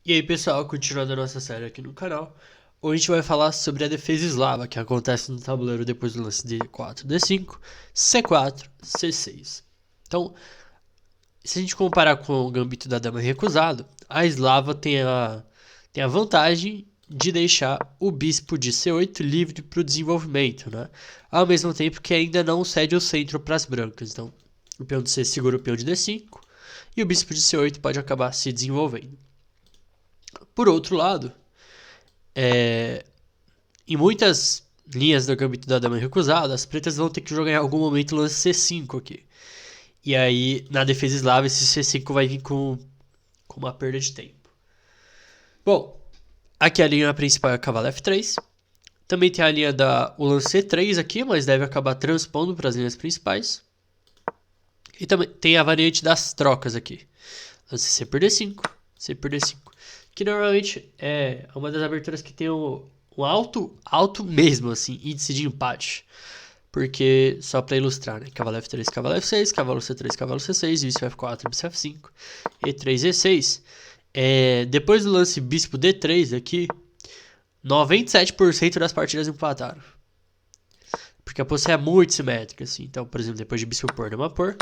E aí pessoal, continuando a nossa série aqui no canal, hoje a gente vai falar sobre a defesa eslava, que acontece no tabuleiro depois do lance D4, D5, C4, C6. Então, se a gente comparar com o gambito da dama recusado, a eslava tem a vantagem de deixar o bispo de C8 livre para o desenvolvimento, né? Ao mesmo tempo que ainda não cede o centro para as brancas. Então, o peão de C segura o peão de D5 e o bispo de C8 pode acabar se desenvolvendo. Por outro lado, em muitas linhas do gambito da dama recusada, as pretas vão ter que jogar em algum momento o lance C5 aqui. E aí, na defesa eslava, esse C5 vai vir com uma perda de tempo. Bom, aqui a linha principal é a cavalo F3. Também tem a linha da o lance C3 aqui, mas deve acabar transpondo para as linhas principais. E também tem a variante das trocas aqui. Lance C por D5, C por D5. Que normalmente é uma das aberturas que tem um alto mesmo, assim, índice de empate. Porque, só pra ilustrar, né? Cavalo F3, cavalo F6, cavalo C3, cavalo C6, bispo F4, bispo F5, E3, E6. Depois do lance bispo D3 aqui, 97% das partidas empataram. Porque a posição é muito simétrica, assim. Então, por exemplo, depois de bispo por, dama por,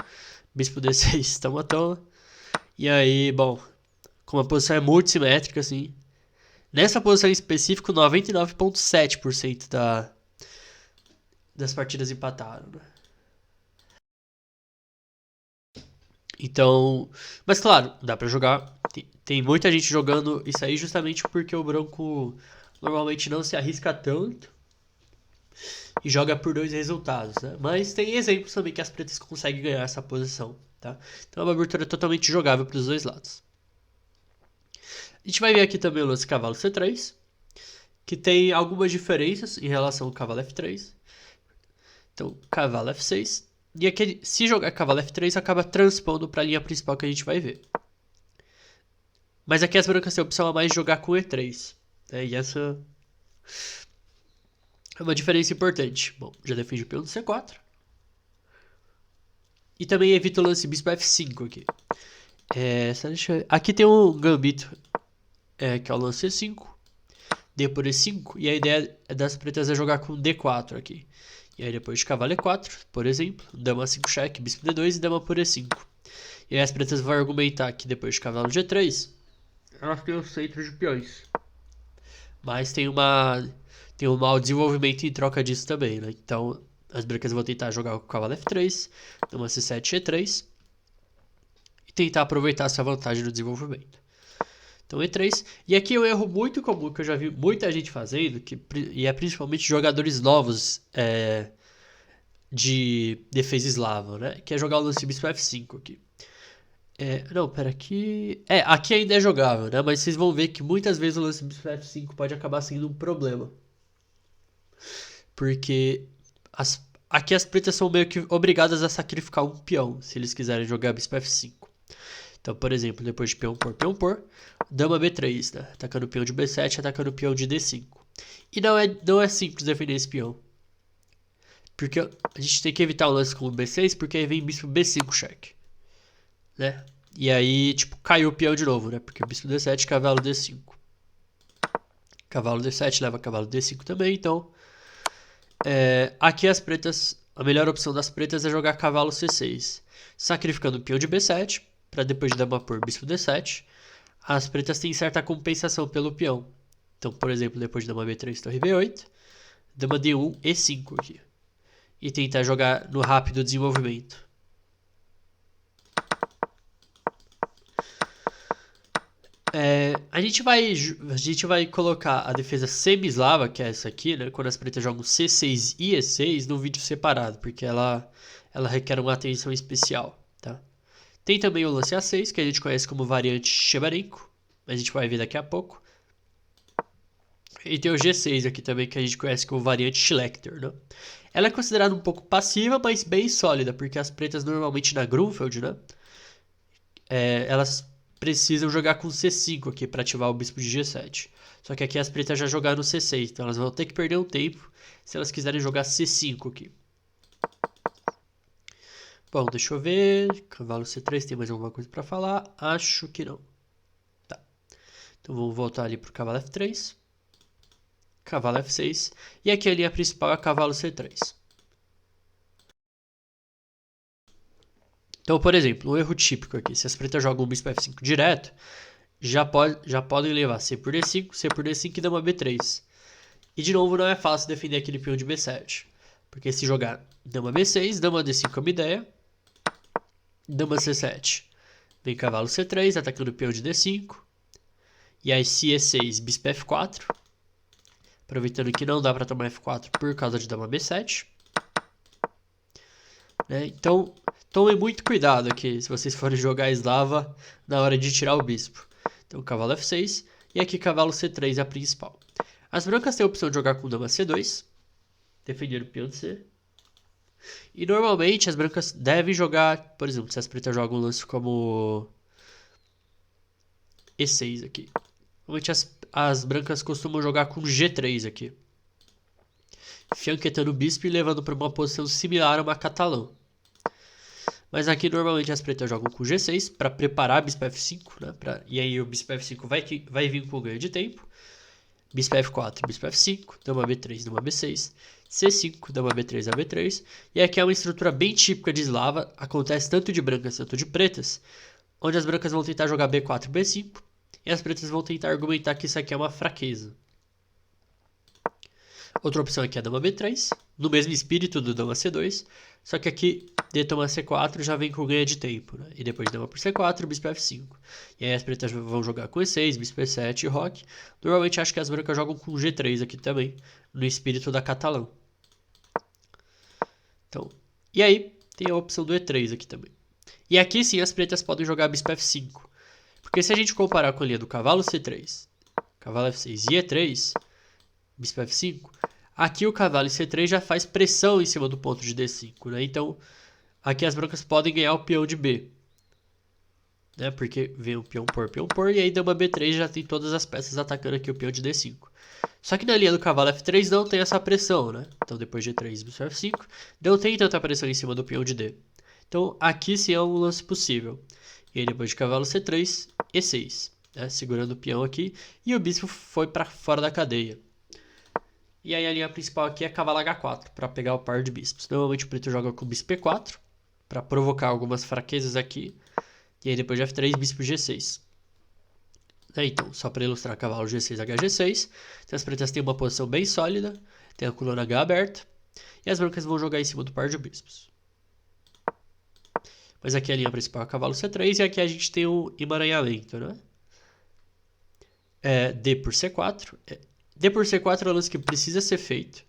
bispo D6, toma, toma. E aí, bom, como a posição é muito simétrica, assim, nessa posição em específico, 99,7% das partidas empataram, né? Então, mas claro, dá pra jogar. Tem muita gente jogando isso aí justamente porque o branco normalmente não se arrisca tanto e joga por dois resultados, né? Mas tem exemplos também que as pretas conseguem ganhar essa posição, tá? Então é uma abertura totalmente jogável para os dois lados. A gente vai ver aqui também o lance cavalo C3, que tem algumas diferenças em relação ao cavalo F3. Então, cavalo F6. E aqui, se jogar cavalo F3, acaba transpondo para a linha principal que a gente vai ver. Mas aqui as brancas têm a opção a mais de jogar com E3. Né? E essa é uma diferença importante. Bom, já defende o peão do C4. E também evita o lance bispo F5 aqui. Aqui tem um gambito que é o lance C5. D por E5. E a ideia das pretas é jogar com D4 aqui. E aí depois de cavalo E4, por exemplo, dama 5 cheque, bispo D2 e dama por E5. E aí as pretas vão argumentar que depois de cavalo G3, elas têm o centro de peões. Mas tem um mau desenvolvimento em troca disso também, né? Então as brancas vão tentar jogar com o cavalo F3, dama C7, E3 e tentar aproveitar essa vantagem no desenvolvimento. Então E3. E aqui é um erro muito comum que eu já vi muita gente fazendo, e é principalmente jogadores novos de defesa eslava, né? Que é jogar o lance bispo F5 aqui. Não, pera aqui. Aqui ainda é jogável, né? Mas vocês vão ver que muitas vezes o lance bispo F5 pode acabar sendo um problema. Porque aqui as pretas são meio que obrigadas a sacrificar um peão, se eles quiserem jogar bispo F5. Então, por exemplo, depois de peão por, dama B3, né? Atacando o peão de B7, atacando o peão de D5. E não é simples defender esse peão. Porque a gente tem que evitar o lance com o B6, porque aí vem bispo B5 cheque. Né? E aí, tipo, caiu o peão de novo, né? Porque o bispo D7, cavalo D5. Cavalo D7 leva cavalo D5 também, então... aqui as pretas... A melhor opção das pretas é jogar cavalo C6. Sacrificando o peão de B7, para depois de dama por bispo D7. As pretas têm certa compensação pelo peão. Então, por exemplo, depois de dama B3, torre B8. Dama D1, E5 aqui. E tentar jogar no rápido desenvolvimento. A gente vai colocar a defesa semi-eslava, que é essa aqui, né? Quando as pretas jogam C6 e E6 no vídeo separado, porque ela requer uma atenção especial, tá? Tem também o lance A6, que a gente conhece como variante Shebarenko, mas a gente vai ver daqui a pouco. E tem o G6 aqui também, que a gente conhece como variante Schlechter, né? Ela é considerada um pouco passiva, mas bem sólida, porque as pretas normalmente na Grunfeld, né? Elas precisam jogar com C5 aqui para ativar o bispo de G7. Só que aqui as pretas já jogaram C6, então elas vão ter que perder um tempo se elas quiserem jogar C5 aqui. Bom, deixa eu ver. Cavalo C3, tem mais alguma coisa para falar? Acho que não. Tá. Então vamos voltar ali para o cavalo F3, cavalo F6, e aqui a linha principal é cavalo C3. Então, por exemplo, um erro típico aqui, se as pretas jogam bispo F5 direto, já podem levar C por D5, C por D5 e dama B3. E de novo não é fácil defender aquele peão de B7, porque se jogar dama B6, dama D5 é uma ideia, dama C7, vem cavalo C3, atacando o peão de D5, e aí se E6, bispo F4, aproveitando que não dá para tomar F4 por causa de dama B7. Né? Então, tomem muito cuidado aqui se vocês forem jogar eslava na hora de tirar o bispo. Então, cavalo F6 e aqui cavalo C3 é a principal. As brancas têm a opção de jogar com dama C2, defendendo o peão de C. E normalmente as brancas devem jogar, por exemplo, se as pretas jogam um lance como E6 aqui. Normalmente as brancas costumam jogar com G3 aqui, fianquetando o bispo e levando para uma posição similar a uma catalão. Mas aqui normalmente as pretas jogam com G6 para preparar bispo F5, né? E aí o bispo F5 vai vir com ganho de tempo. Bispo F4, bispo F5, dama B3, dama B6, C5, dama B3 a B3. E aqui é uma estrutura bem típica de eslava, acontece tanto de brancas quanto de pretas, onde as brancas vão tentar jogar B4, B5, e as pretas vão tentar argumentar que isso aqui é uma fraqueza. Outra opção aqui é a dama B3, no mesmo espírito do dama C2, só que aqui D toma C4 já vem com ganho de tempo, né? E depois de dama por C4, bispo F5. E aí as pretas vão jogar com E6, bispo E7 e roque. Normalmente acho que as brancas jogam com G3 aqui também, no espírito da catalão. Então, e aí tem a opção do E3 aqui também. E aqui sim as pretas podem jogar bispo F5. Porque se a gente comparar com a linha do cavalo C3, cavalo F6 e E3, bispo F5, aqui o cavalo em C3 já faz pressão em cima do ponto de D5, né? Então, aqui as brancas podem ganhar o peão de B, né? Porque vem o peão por, e aí dama B3 já tem todas as peças atacando aqui o peão de D5. Só que na linha do cavalo F3 não tem essa pressão, né? Então, depois de G3, bispo F5, não tem tanta pressão em cima do peão de D. Então, aqui sim é um lance possível. E aí, depois de cavalo C3, E6, né? Segurando o peão aqui, e o bispo foi para fora da cadeia. E aí a linha principal aqui é cavalo H4, para pegar o par de bispos. Normalmente o preto joga com bispo P4, para provocar algumas fraquezas aqui. E aí depois de F3, bispo G6. Então, só para ilustrar, cavalo G6, HG6. Então as pretas têm uma posição bem sólida, tem a coluna H aberta. E as brancas vão jogar em cima do par de bispos. Mas aqui a linha principal é cavalo C3 e aqui a gente tem o emaranhamento, né? D por C4. D por C4 é um lance que precisa ser feito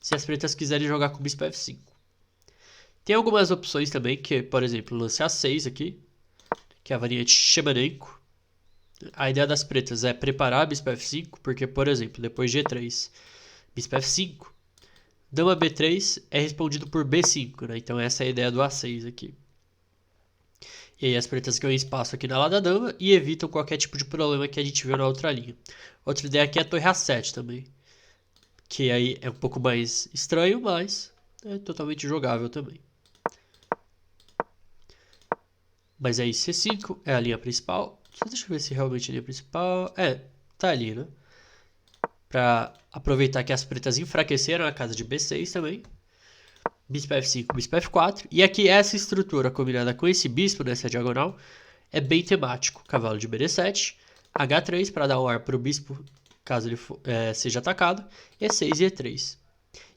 se as pretas quiserem jogar com bispo F5. Tem algumas opções também, que por exemplo, o lance A6 aqui, que é a variante Shemanenko. A ideia das pretas é preparar bispo F5, porque, por exemplo, depois de G3, bispo F5, dama B3 é respondido por B5, né? Então essa é a ideia do A6 aqui. E aí as pretas ganham espaço aqui na ala da dama e evitam qualquer tipo de problema que a gente viu na outra linha. Outra ideia aqui é a torre A7 também, que aí é um pouco mais estranho, mas é totalmente jogável também. Mas aí C5 é a linha principal. Só deixa eu ver se realmente é a linha principal. Tá ali, né? Pra aproveitar que as pretas enfraqueceram a casa de B6 também. Bispo F5, bispo F4. E aqui essa estrutura combinada com esse bispo nessa diagonal é bem temático. Cavalo de BD7, H3 para dar um ar para o bispo caso ele seja atacado, E6 e E3.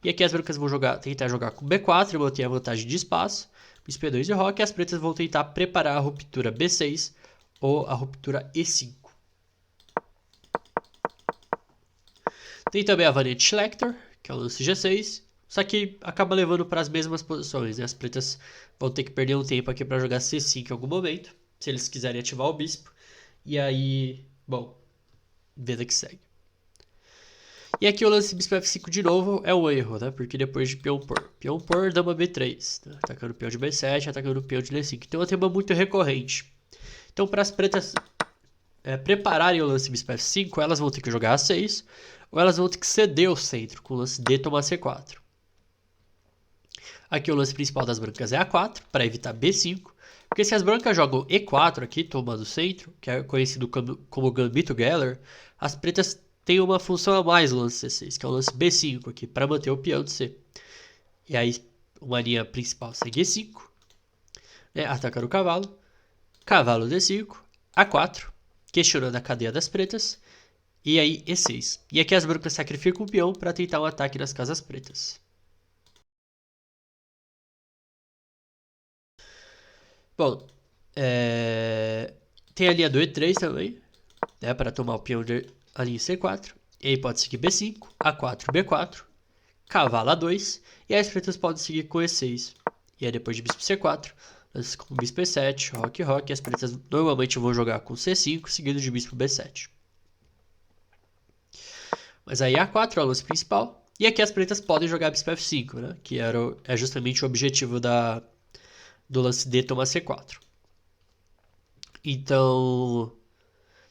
E aqui as brancas vão tentar jogar com B4 e manter a vantagem de espaço. Bispo E2 e roque, e as pretas vão tentar preparar a ruptura B6 ou a ruptura E5. Tem também a variante Schlechter, que é o lance G6. Só que acaba levando para as mesmas posições, né? As pretas vão ter que perder um tempo aqui para jogar C5 em algum momento, se eles quiserem ativar o bispo. E aí, bom, vida que segue. E aqui o lance bispo F5 de novo é um erro, né? Porque depois de peão por, dama B3, né? Atacando o peão de B7, atacando o peão de D5. Então é um tema muito recorrente. Então para as pretas prepararem o lance bispo F5, elas vão ter que jogar A6, ou elas vão ter que ceder o centro, com o lance D tomar C4. Aqui o lance principal das brancas é A4, para evitar B5, Porque se as brancas jogam E4 aqui, tomando o centro, que é conhecido como Gambito Geller, as pretas têm uma função a mais no lance C6, que é o lance B5 aqui, para manter o peão de C. E aí, uma linha principal segue E5, né, atacando o cavalo, cavalo D5, A4, questionando a cadeia das pretas, e aí E6. E aqui as brancas sacrificam o peão para tentar um ataque nas casas pretas. Bom, tem a linha do E3 também, né, para tomar o peão de a linha C4. E aí pode seguir B5, A4, B4, cavalo A2, e aí as pretas podem seguir com E6. E aí depois de bispo C4, com bispo E7, roque, roque, as pretas normalmente vão jogar com C5, seguido de bispo B7. Mas aí A4 é o lance principal, e aqui as pretas podem jogar bispo F5, né, que é justamente o objetivo do lance D tomar C4. Então,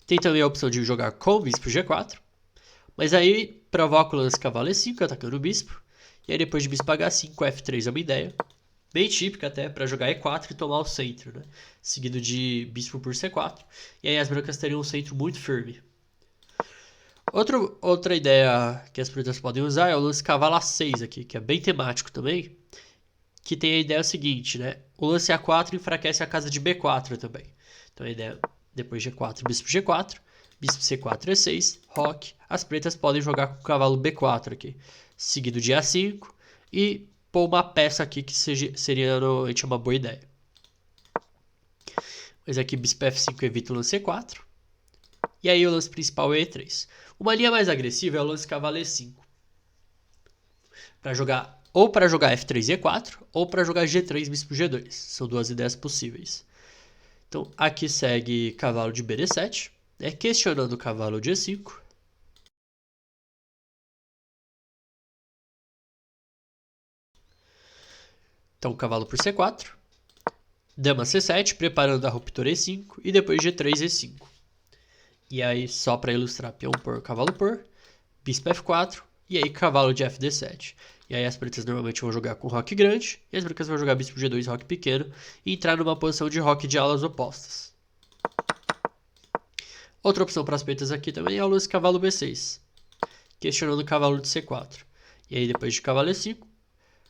tem também a opção de jogar com o bispo G4, mas aí provoca o lance cavalo E5, atacando o bispo, e aí depois de bispo H5, F3 é uma ideia, bem típica até, para jogar E4 e tomar o centro, né? Seguido de bispo por C4, e aí as brancas teriam um centro muito firme. Outra ideia que as pretas podem usar é o lance cavalo A6 aqui, que é bem temático também, que tem a ideia seguinte, né? O lance A4 enfraquece a casa de B4 também. Então a ideia, depois G4, bispo G4, bispo C4, E6, roque. As pretas podem jogar com o cavalo B4 aqui, seguido de A5 e pôr uma peça aqui que seria normalmente uma boa ideia. Mas aqui bispo F5 evita o lance E4. E aí o lance principal é E3. Uma linha mais agressiva é o lance cavalo E5. Para jogar F3 e E4 ou para jogar G3 bispo G2. São duas ideias possíveis. Então aqui segue cavalo de BD7, né, questionando o cavalo de E5. Então cavalo por C4, dama C7, preparando a ruptura E5 e depois G3 E5. E aí só para ilustrar, peão por, cavalo por, bispo F4 e aí cavalo de FD7. E aí as pretas normalmente vão jogar com roque grande e as brancas vão jogar bispo G2 roque pequeno e entrar numa posição de roque de alas opostas. Outra opção para as pretas aqui também é o lance cavalo B6, questionando o cavalo de C4. E aí depois de cavalo E5,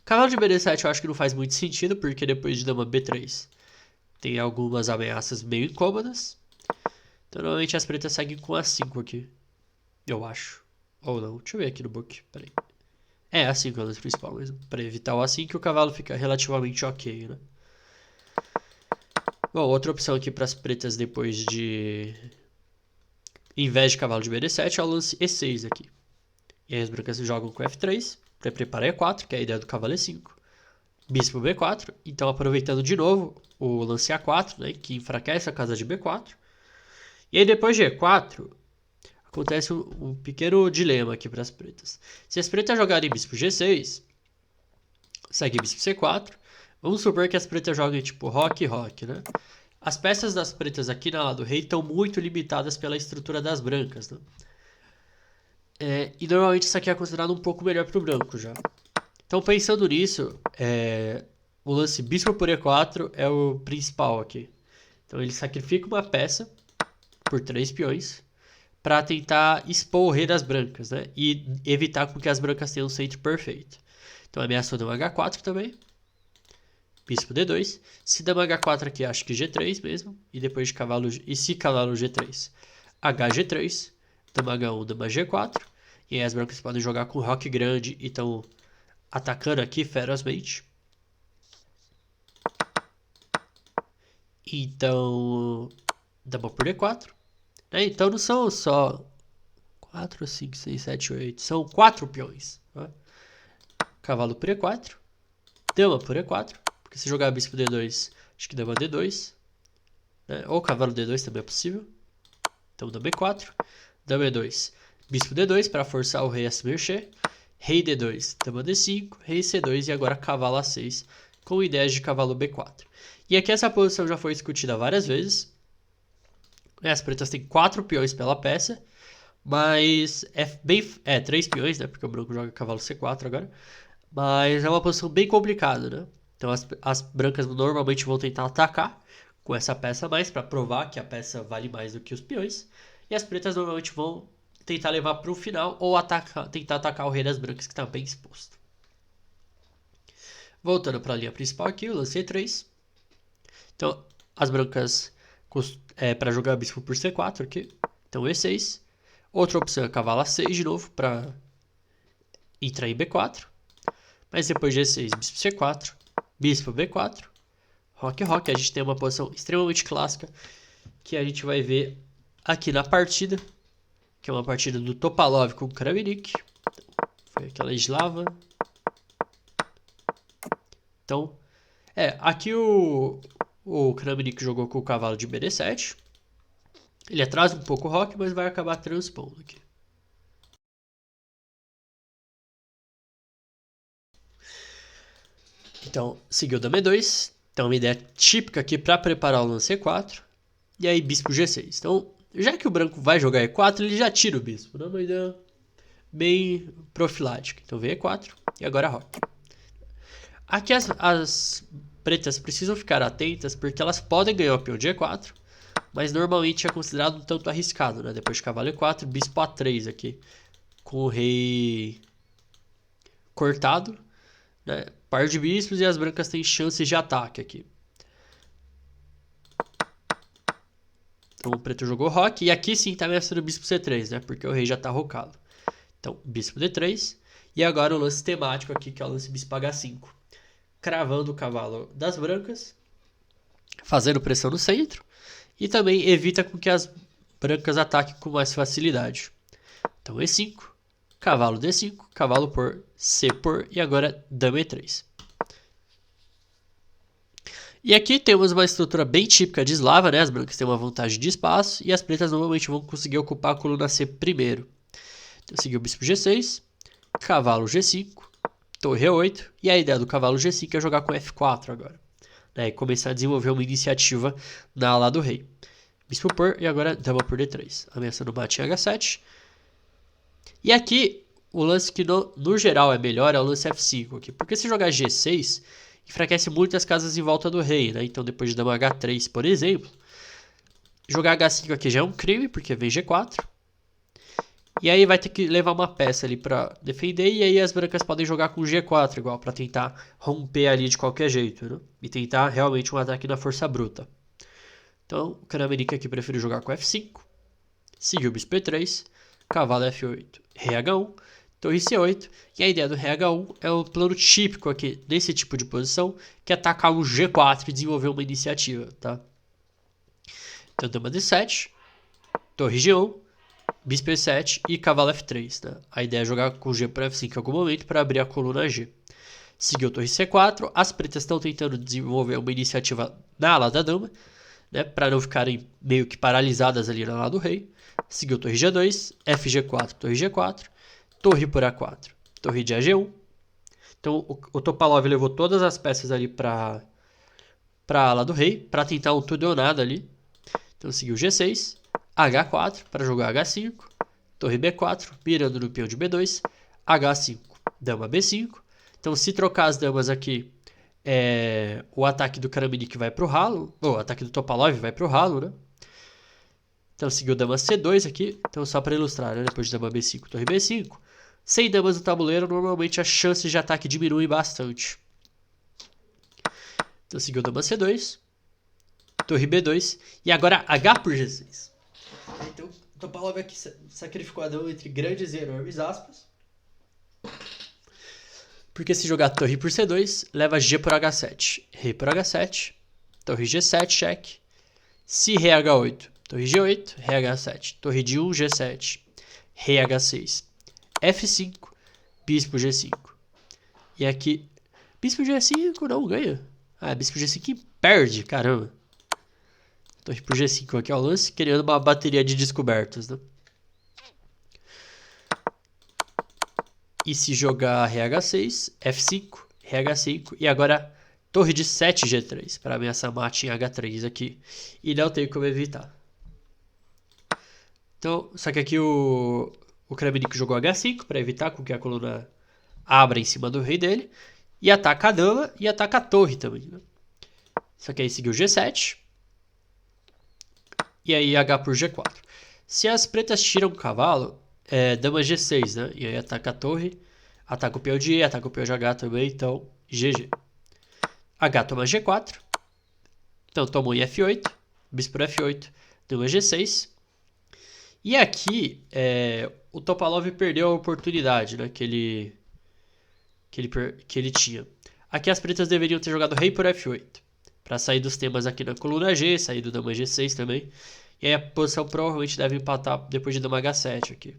cavalo de BD7 eu acho que não faz muito sentido, porque depois de dama B3 tem algumas ameaças meio incômodas. Então normalmente as pretas seguem com A5 aqui, eu acho. Ou não, deixa eu ver aqui no book, peraí. É A5 é o lance principal mesmo, para evitar o A5 que o cavalo fica relativamente ok, né? Bom, outra opção aqui para as pretas depois de... Em vez de cavalo de BD7 é o lance E6 aqui. E aí as brancas jogam com F3 para preparar E4, que é a ideia do cavalo E5. Bispo B4, então aproveitando de novo o lance A4, né, que enfraquece a casa de B4. E aí depois de E4, acontece um pequeno dilema aqui para as pretas. Se as pretas jogarem bispo G6, segue bispo C4. Vamos supor que as pretas joguem tipo roque e roque, né? As peças das pretas aqui na ala do rei estão muito limitadas pela estrutura das brancas, né? E normalmente isso aqui é considerado um pouco melhor para o branco já. Então pensando nisso, o lance bispo por E4 é o principal aqui. Então ele sacrifica uma peça por 3 peões para tentar expor o rei das brancas, né? E evitar com que as brancas tenham um centro perfeito. Então ameaçou dama H4 também. Bispo D2. Se dama H4 aqui, acho que G3 mesmo. E depois de cavalo... E se cavalo G3? HG3. Dama H1, dama G4. E aí as brancas podem jogar com roque grande e estão atacando aqui ferozmente. Então, dama por D4. Né? Então não são só 4, 5, 6, 7, 8. São 4 peões. Né? Cavalo por E4. Dama por E4. Porque se jogar bispo D2, acho que dama D2. Né? Ou cavalo D2 também é possível. Então dama E4. Dama E2. Bispo D2 para forçar o rei a se mexer. Rei D2, dama D5, rei C2 e agora cavalo A6, com ideias de cavalo B4. E aqui essa posição já foi discutida várias vezes. As pretas têm 4 peões pela peça, mas 3 peões, né? Porque o branco joga cavalo C4 agora. Mas é uma posição bem complicada, né? Então as brancas normalmente vão tentar atacar com essa peça a mais para provar que a peça vale mais do que os peões. E as pretas normalmente vão tentar levar para o final ou tentar atacar o rei das brancas que está bem exposto. Voltando para a linha principal aqui, eu lancei 3. Então, as brancas para jogar bispo por C4 aqui. Então, E6. Outra opção é cavalo A6 de novo para entrar em B4. Mas depois de E6, bispo C4, bispo B4, roque, roque. A gente tem uma posição extremamente clássica que a gente vai ver aqui na partida, que é uma partida do Topalov com o Kramnik. Foi aquela eslava. Então, aqui o Kramnik jogou com o cavalo de BD7. Ele atrasa um pouco o roque, mas vai acabar transpondo aqui. Então, seguiu dama E2. Então, uma ideia típica aqui para preparar o lance E4. E aí, bispo G6. Então, já que o branco vai jogar E4, ele já tira o bispo. Né? Uma ideia bem profilática. Então, vem E4 e agora roque. Aqui as pretas precisam ficar atentas porque elas podem ganhar o peão de E4, mas normalmente é considerado um tanto arriscado, né? Depois de cavalo E4, bispo A3 aqui, com o rei cortado, né? Par de bispos e as brancas têm chances de ataque aqui. Então o preto jogou roque, e aqui sim tá ameaçando o bispo C3, né? Porque o rei já tá rocado. Então, bispo D3, e agora o lance temático aqui, que é o lance bispo H5. Cravando o cavalo das brancas, fazendo pressão no centro, e também evita com que as brancas ataquem com mais facilidade. Então E5, cavalo D5, cavalo por, C por, e agora dama E3. E aqui temos uma estrutura bem típica de eslava, né? As brancas têm uma vantagem de espaço, e as pretas normalmente vão conseguir ocupar a coluna C primeiro. Então seguiu o bispo G6, cavalo G5, torre E8, e a ideia do cavalo G5 é jogar com F4 agora, né, e começar a desenvolver uma iniciativa na ala do rei. Bispo por, e agora dama por D3, ameaçando o mate em H7. E aqui, o lance que no geral é melhor é o lance F5 aqui, porque se jogar G6, enfraquece muito as casas em volta do rei, né, então depois de dama H3, por exemplo, jogar H5 aqui já é um crime, porque vem G4. E aí vai ter que levar uma peça ali pra defender, e aí as brancas podem jogar com G4 igual, pra tentar romper ali de qualquer jeito, né? E tentar realmente um ataque na força bruta. Então, o Kramnik aqui prefere jogar com F5, seguiu o bispo E3, cavalo F8, rei H1, torre C8, e a ideia do rei H1 é o plano típico aqui, nesse tipo de posição, que é atacar um G4 e desenvolver uma iniciativa, tá? Então, dama D7, torre G1, bispo E7 e cavalo F3, né? A ideia é jogar com G para F5 em algum momento para abrir a coluna G. Seguiu torre C4, as pretas estão tentando desenvolver uma iniciativa na ala da dama, né? Para não ficarem meio que paralisadas ali na ala do rei. Seguiu torre G2, FG4, torre G4, torre por A4, torre de AG1. Então o Topalov levou todas as peças ali para a ala do rei, para tentar um tudo ou nada ali. Então seguiu G6, H4 para jogar H5, torre B4, mirando no peão de B2, H5, dama B5. Então, se trocar as damas aqui, o ataque do Kramnik vai para o ralo, ou o ataque do Topalov vai para o ralo, né? Então, seguiu dama C2 aqui. Então, só para ilustrar, né? Depois de dama B5, torre B5. Sem damas no tabuleiro, normalmente as chances de ataque diminuem bastante. Então, seguiu dama C2, torre B2, e agora H por G6. Então, o Topalov aqui sacrificou a dama entre grandes e enormes aspas. Porque se jogar torre por C2, leva G por H7. Rei por H7, torre G7, cheque. Se rei H8, torre G8, rei H7, torre de 1, G7, rei H6, F5, bispo G5. E aqui, bispo G5 não ganha. Ah, bispo G5 perde, caramba. Torre por G5 aqui é o lance, criando uma bateria de descobertas, né? E se jogar rei H6, F5, rei H5 e agora torre de 7 G3 para ameaçar mate em H3 aqui. E não tem como evitar. Então, só que aqui o Kramnik jogou H5 para evitar com que a coluna abra em cima do rei dele. E ataca a dama e ataca a torre também, né? Só que aí seguiu G7, E aí H por G4. Se as pretas tiram o cavalo, dama G6, né? E aí ataca a torre, ataca o peão de E, ataca o peão de H também, então GG. H toma G4. Então tomou em F8, bispo por F8, dama G6. E aqui o Topalov perdeu a oportunidade, né, que ele tinha. Aqui as pretas deveriam ter jogado rei por F8, para sair dos temas aqui na coluna G, sair do dama G6 também. E aí a posição provavelmente deve empatar depois de dama H7 aqui.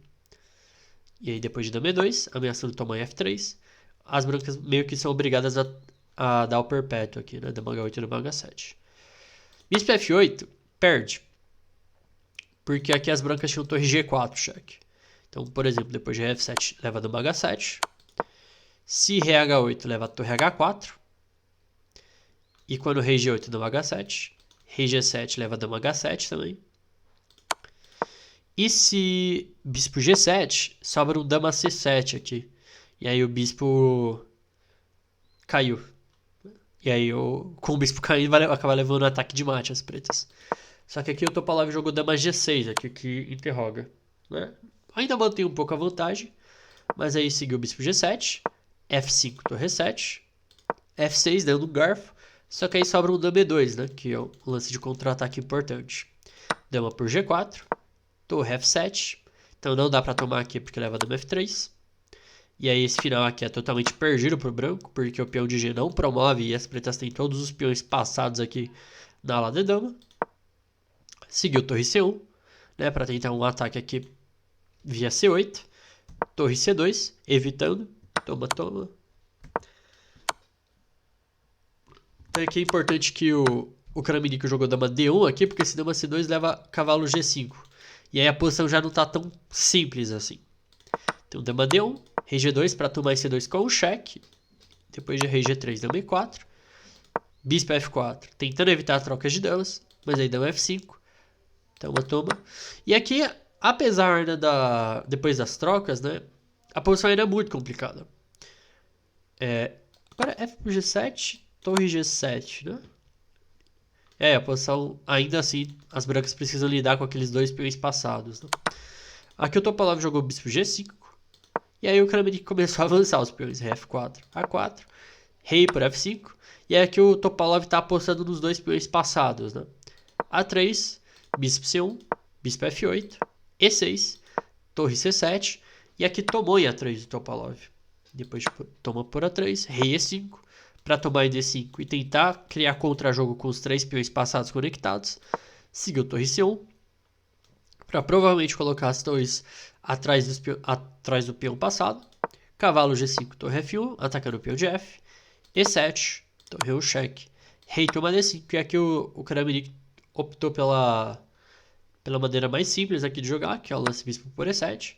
E aí depois de dama E2, ameaçando tomar em F3, as brancas meio que são obrigadas a dar o perpétuo aqui, né, dama H8 e dama H7. Bispo F8 perde, porque aqui as brancas tinham torre G4 cheque. Então, por exemplo, depois de F7 leva a dama H7. Se rei H8 leva a torre H4. E quando rei G8 dama H7. Rei G7 leva a dama H7 também. E se bispo G7, sobra um dama C7 aqui. E aí o bispo caiu. E aí com o bispo caindo vai acabar levando um ataque de mate as pretas. Só que aqui o Topalov jogou dama G6 aqui, que interroga, né? Ainda mantém um pouco a vantagem, mas aí seguiu o bispo G7, F5, torre 7, F6 dando um garfo, só que aí sobra um dama E2, né? Que é um lance de contra-ataque importante. Dama por G4, torre F7, então não dá pra tomar aqui porque leva dama F3. E aí esse final aqui é totalmente perdido pro branco, porque o peão de G não promove e as pretas têm todos os peões passados aqui na ala de dama. Seguiu torre C1, né, para tentar um ataque aqui via C8. Torre C2, evitando. Toma, toma. Então aqui é importante que o Kramnik jogou dama D1 aqui, porque esse dama C2 leva cavalo G5. E aí a posição já não tá tão simples assim. Então dama D1, rei G2 para tomar C2 com o cheque. Depois de rei G3, dama E4. Bispo F4, tentando evitar trocas de damas, mas aí dama F5. Toma. E aqui, apesar ainda depois das trocas, né, a posição ainda é muito complicada. Agora F por G7, torre G7, né? A posição, ainda assim, as brancas precisam lidar com aqueles dois peões passados, né? Aqui o Topalov jogou bispo G5, e aí o Kramnik começou a avançar os peões, rei F4, A4, rei por F5, e aí aqui o Topalov está apostando nos dois peões passados, né? A3, bispo C1, bispo F8, E6, torre C7, e aqui tomou em A3 o Topalov. Depois toma por A3, rei E5, para tomar em D5 e tentar criar contra-jogo com os três peões passados conectados. Seguiu torre C1, para provavelmente colocar as torres atrás do peão passado. Cavalo G5, torre F1, atacando o peão de F. E7, torre 1, cheque. Rei toma D5, e aqui o Kramnik optou pela maneira mais simples aqui de jogar, que é o lance bispo por E7,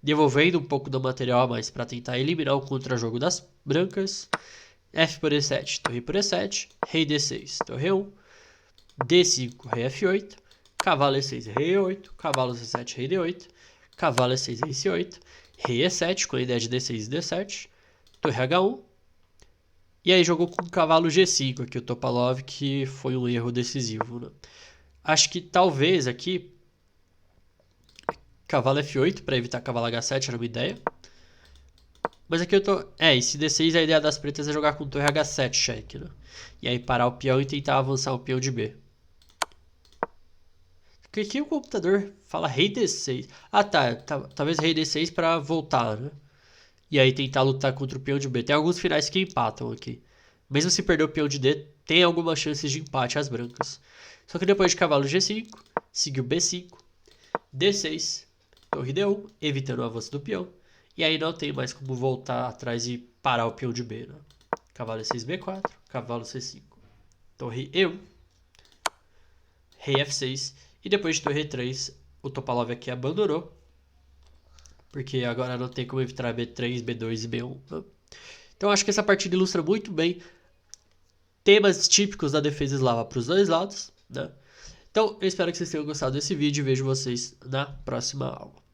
devolvendo um pouco do material a mais para tentar eliminar o contra-jogo das brancas. F por E7, torre por E7, rei D6, torre 1, D5, rei F8, cavalo E6, rei E8, cavalo C7, rei D8, cavalo E6, rei C8, rei E7, com a ideia de D6 e D7, torre H1, e aí jogou com o cavalo G5 aqui o Topalov, que foi um erro decisivo, né? Acho que talvez aqui cavalo F8 para evitar cavalo H7 era uma ideia. Mas aqui eu tô... e se D6 a ideia das pretas é jogar com torre H7 cheque, né? E aí parar o peão e tentar avançar o peão de B. Porque aqui o computador fala rei D6. Ah tá, talvez rei D6 para voltar, né? E aí tentar lutar contra o peão de B. Tem alguns finais que empatam aqui. Mesmo se perder o peão de D, tem algumas chances de empate às brancas. Só que depois de cavalo G5, seguiu B5, D6, torre D1, evitando o avanço do peão. E aí não tem mais como voltar atrás e parar o peão de B, né? Cavalo E6, B4, cavalo C5, torre E1, rei F6. E depois de torre E3, o Topalov aqui abandonou. Porque agora não tem como evitar B3, B2 e B1, né? Então acho que essa partida ilustra muito bem temas típicos da defesa eslava para os dois lados, né? Então eu espero que vocês tenham gostado desse vídeo e vejo vocês na próxima aula.